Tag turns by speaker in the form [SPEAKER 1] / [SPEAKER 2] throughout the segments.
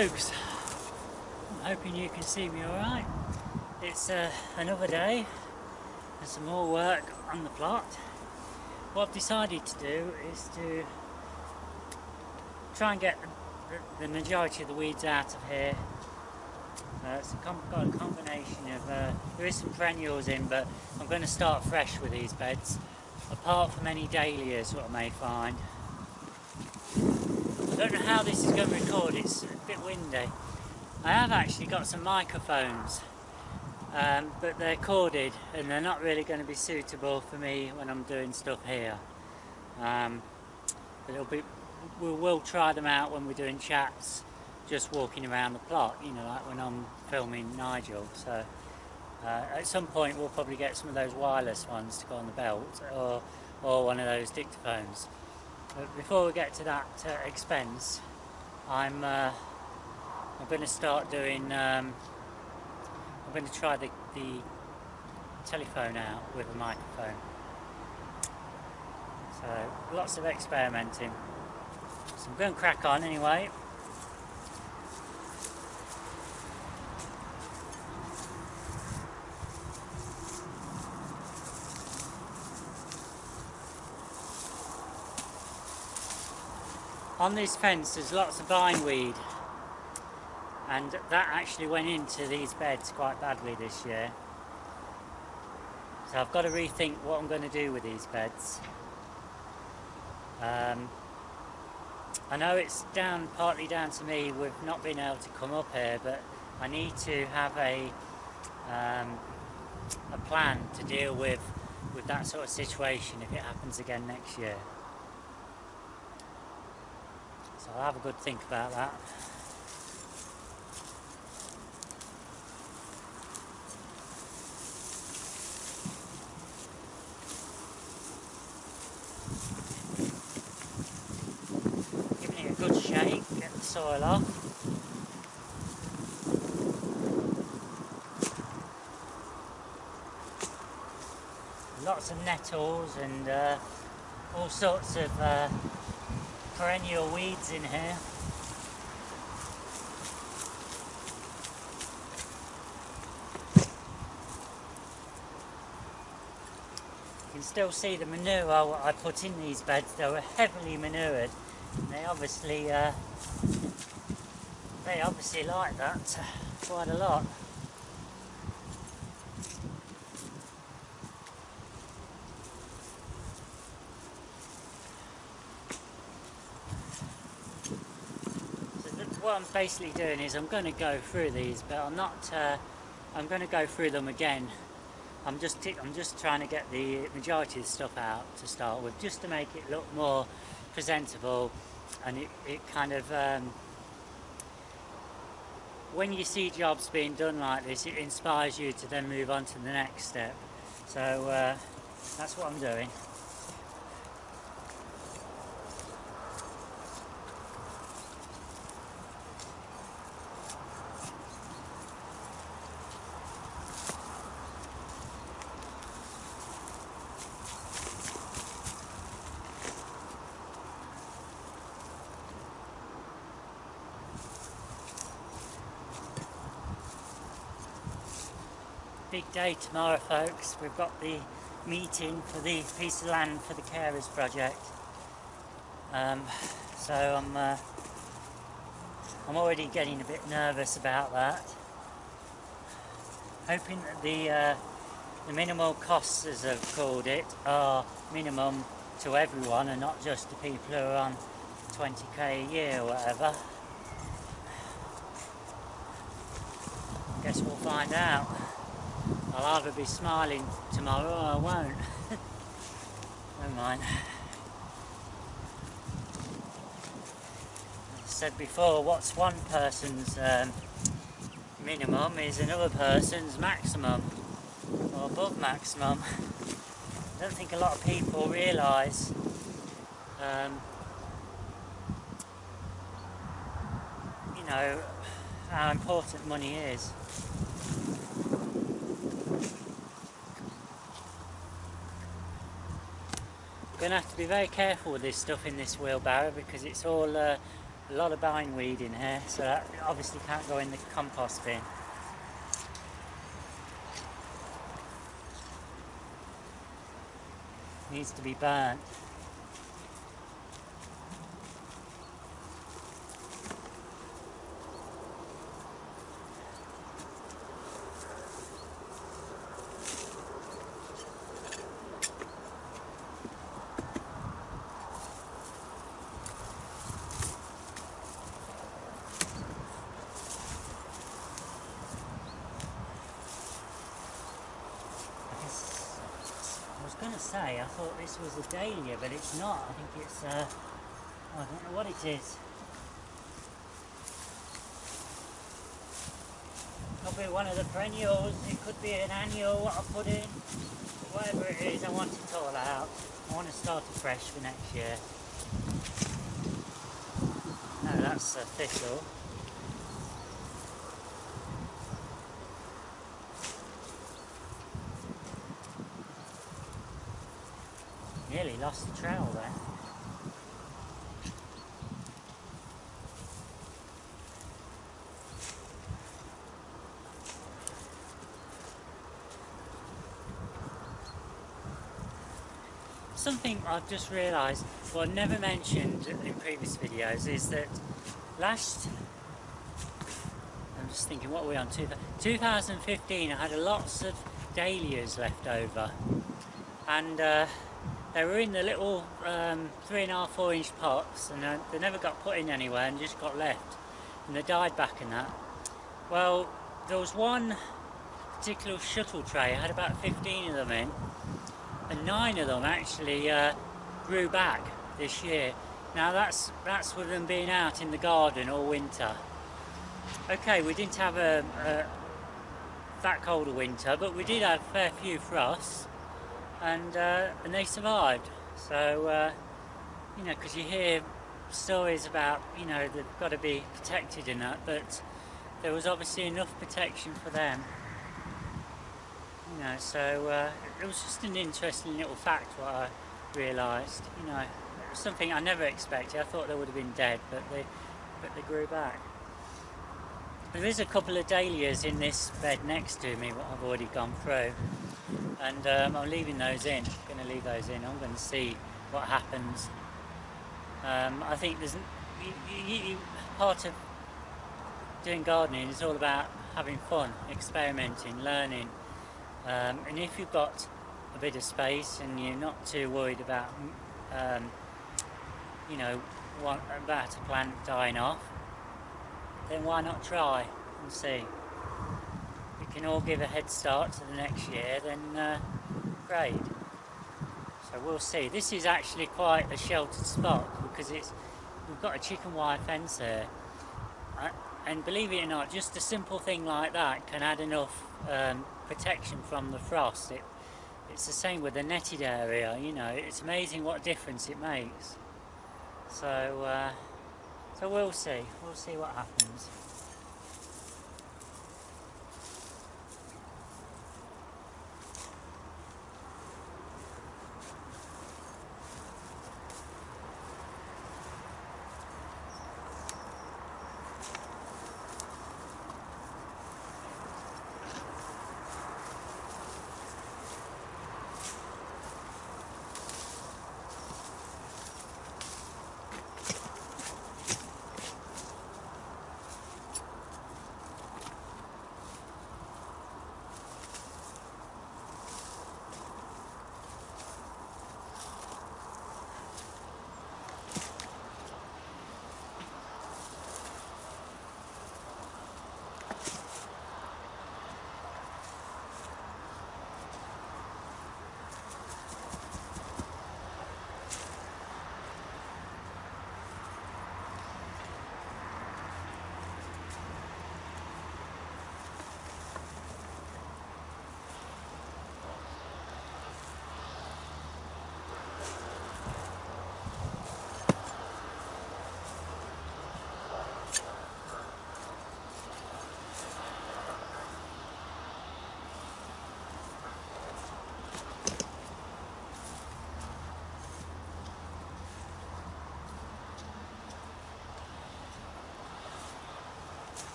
[SPEAKER 1] folks, I'm hoping you can see me alright. It's another day and some more work on the plot. What I've decided to do is to try and get the majority of the weeds out of here. It's got a combination of, there is some perennials in, but I'm going to start fresh with these beds, apart from any dahlias what I may find. I don't know how this is going to record, it's a bit windy. I have actually got some microphones, but they're corded and they're not really going to be suitable for me when I'm doing stuff here. But we will try them out when we're doing chats, just walking around the plot, you know, like when I'm filming Nigel. So at some point we'll probably get some of those wireless ones to go on the belt, or one of those dictaphones. But before we get to that expense, I'm going to start doing. I'm going to try the telephone out with a microphone. So lots of experimenting. So I'm going to crack on anyway. On this fence there's lots of bindweed, and that actually went into these beds quite badly this year. So I've got to rethink what I'm going to do with these beds. I know it's partly down to me with not being able to come up here, but I need to have a plan to deal with that sort of situation if it happens again next year. So I'll have a good think about that. Giving it a good shake, get the soil off. Lots of nettles and all sorts of perennial weeds in here. You can still see the manure I put in these beds. They were heavily manured. They obviously like that quite a lot. What I'm basically doing is I'm going to go through these, but I'm not. I'm going to go through them again. I'm just trying to get the majority of the stuff out to start with, just to make it look more presentable, and it kind of when you see jobs being done like this, it inspires you to then move on to the next step. So that's what I'm doing. Big day tomorrow, folks. We've got the meeting for the piece of land for the carers project. So I'm already getting a bit nervous about that. Hoping that the minimal costs, as I've called it, are minimum to everyone and not just the people who are on 20k a year or whatever. Guess we'll find out. I'll either be smiling tomorrow or I won't. Never mind. As I said before, what's one person's minimum is another person's maximum, or above maximum. I don't think a lot of people realise you know, how important money is. Going to have to be very careful with this stuff in this wheelbarrow because it's all a lot of bindweed in here, so that obviously can't go in the compost bin. Needs to be burnt. I was going to say, I thought this was a dahlia, but it's not. I think it's, I don't know what it is. Could be one of the perennials, it could be an annual, what I put in. But whatever it is, I want it all out. I want to start afresh for next year. No, that's a thistle. Nearly lost the trail there. Something I've just realised, well, I've never mentioned in previous videos, is that I'm just thinking, what are we on? 2015, I had lots of dahlias left over, and they were in the little 3.5, 4-inch pots, and they never got put in anywhere and just got left, and they died back in that. Well, there was one particular shuttle tray, I had about 15 of them in, and 9 of them actually grew back this year. Now that's with them being out in the garden all winter. Okay, we didn't have that cold a winter, but we did have a fair few frosts, and they survived. So you know, because you hear stories about, you know, they've got to be protected and that, but there was obviously enough protection for them. You know, so it was just an interesting little fact what I realised. You know, it was something I never expected. I thought they would have been dead, but they grew back. There is a couple of dahlias in this bed next to me, what I've already gone through, and I'm leaving those in. I'm going to leave those in. I'm going to see what happens. I think there's part of doing gardening is all about having fun, experimenting, learning. And if you've got a bit of space and you're not too worried about, you know, about a plant dying off, then why not try and see? We can all give a head start to the next year, then great. So we'll see. This is actually quite a sheltered spot because we've got a chicken wire fence here. And believe it or not, just a simple thing like that can add enough protection from the frost. It's the same with the netted area, you know, it's amazing what difference it makes. So we'll see what happens.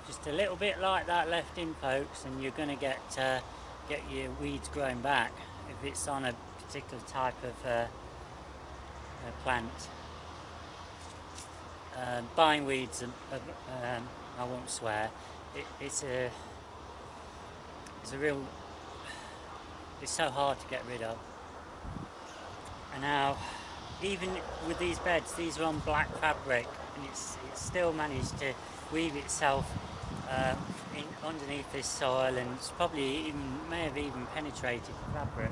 [SPEAKER 1] just a little bit like that left in, folks, and you're going to get your weeds growing back if it's on a particular type of plant. Bindweeds, I won't swear. It's so hard to get rid of. And now, even with these beds, these are on black fabric, and it's still managed to weave itself underneath this soil, and it's probably may have even penetrated the fabric.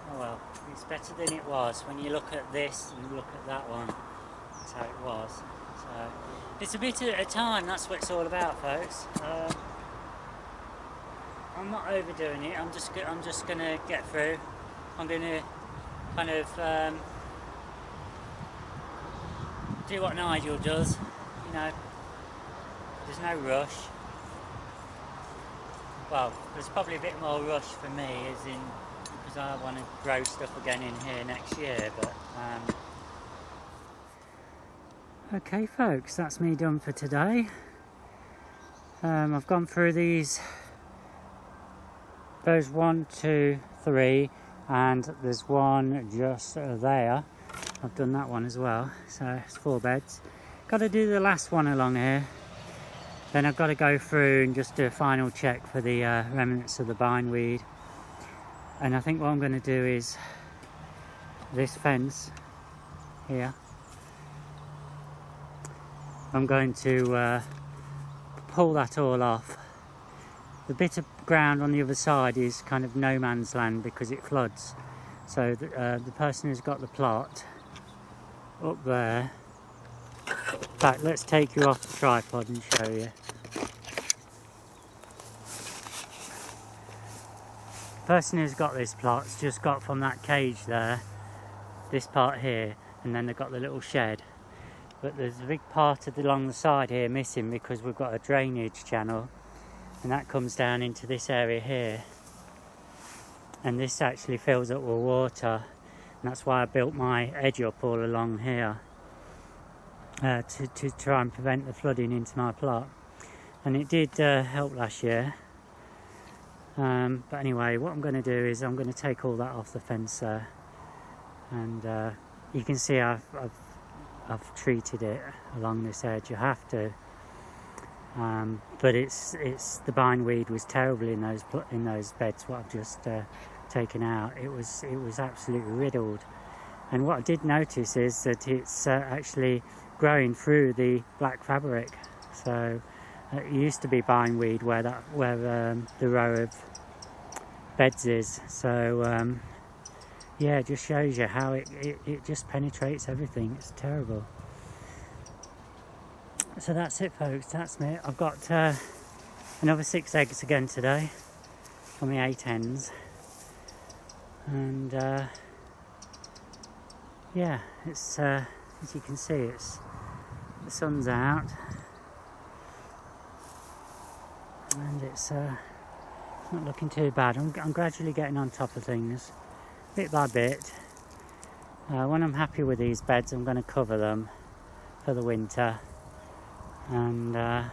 [SPEAKER 1] Oh well, it's better than it was. When you look at this and you look at that one, that's how it was. So it's a bit at a time. That's what it's all about, folks. I'm not overdoing it. I'm just gonna get through. I'm gonna kind of do what Nigel does. You know, there's no rush. Well, there's probably a bit more rush for me, as in because I want to grow stuff again in here next year. But okay, folks, that's me done for today. I've gone through those 1, 2, 3, and there's one just there. I've done that one as well, so it's 4 beds. Got to do the last one along here. Then I've got to go through and just do a final check for the remnants of the bindweed. And I think what I'm going to do is this fence here. I'm going to pull that all off. The bit of ground on the other side is kind of no man's land because it floods. So the person who's got the plot up there. In fact, let's take you off the tripod and show you. The person who's got this plot's just got from that cage there, this part here, and then they've got the little shed. But there's a big part along the side here missing because we've got a drainage channel, and that comes down into this area here. And this actually fills up with water, and that's why I built my edge up all along here. To try and prevent the flooding into my plot, and it did help last year. But anyway, what I'm going to do is I'm going to take all that off the fence there, and you can see I've treated it along this edge. You have to, but it's the bindweed was terrible in those beds. What I've just taken out, it was absolutely riddled. And what I did notice is that it's actually growing through the black fabric. So it used to be bindweed where the row of beds is. So yeah, it just shows you how it just penetrates everything. It's terrible. So that's it, folks. That's me. I've got another 6 eggs again today from the 8 hens, and yeah, it's as you can see, the sun's out, and it's not looking too bad. I'm gradually getting on top of things, bit by bit. When I'm happy with these beds, I'm going to cover them for the winter, and I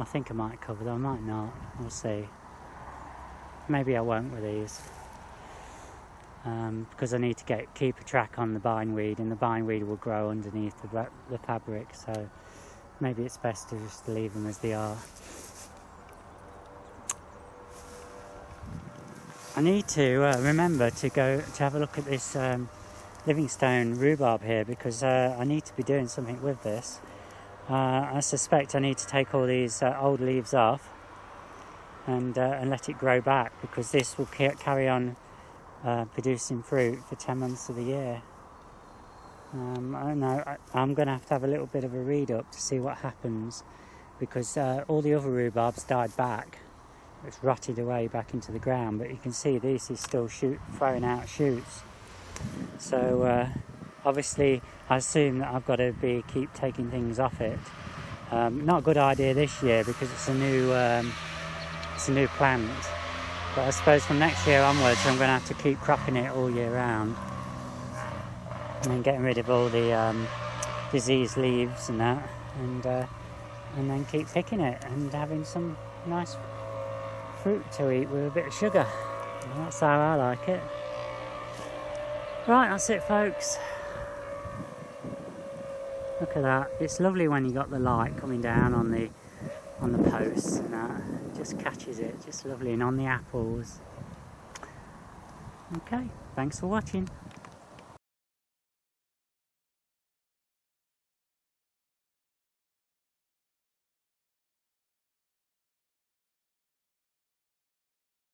[SPEAKER 1] think I might cover them, I might not, we'll see. Maybe I won't with these. Because I need to keep a track on the bindweed, and the bindweed will grow underneath the fabric, so maybe it's best to just leave them as they are. I need to remember to have a look at this Livingstone rhubarb here, because I need to be doing something with this. I suspect I need to take all these old leaves off and let it grow back, because this will carry on producing fruit for 10 months of the year. I don't know, I'm going to have a little bit of a read up to see what happens, because all the other rhubarbs died back. It's rotted away back into the ground, but you can see this is still throwing out shoots. So obviously I assume that I've got to keep taking things off it. Not a good idea this year because it's a new plant. But I suppose from next year onwards I'm going to have to keep cropping it all year round and getting rid of all the diseased leaves and that, and then keep picking it and having some nice fruit to eat with a bit of sugar. And that's how I like it. Right, that's it, folks. Look at that. It's lovely when you got the light coming down on the posts and that. It just catches it, just lovely, and on the apples. Okay, thanks for watching.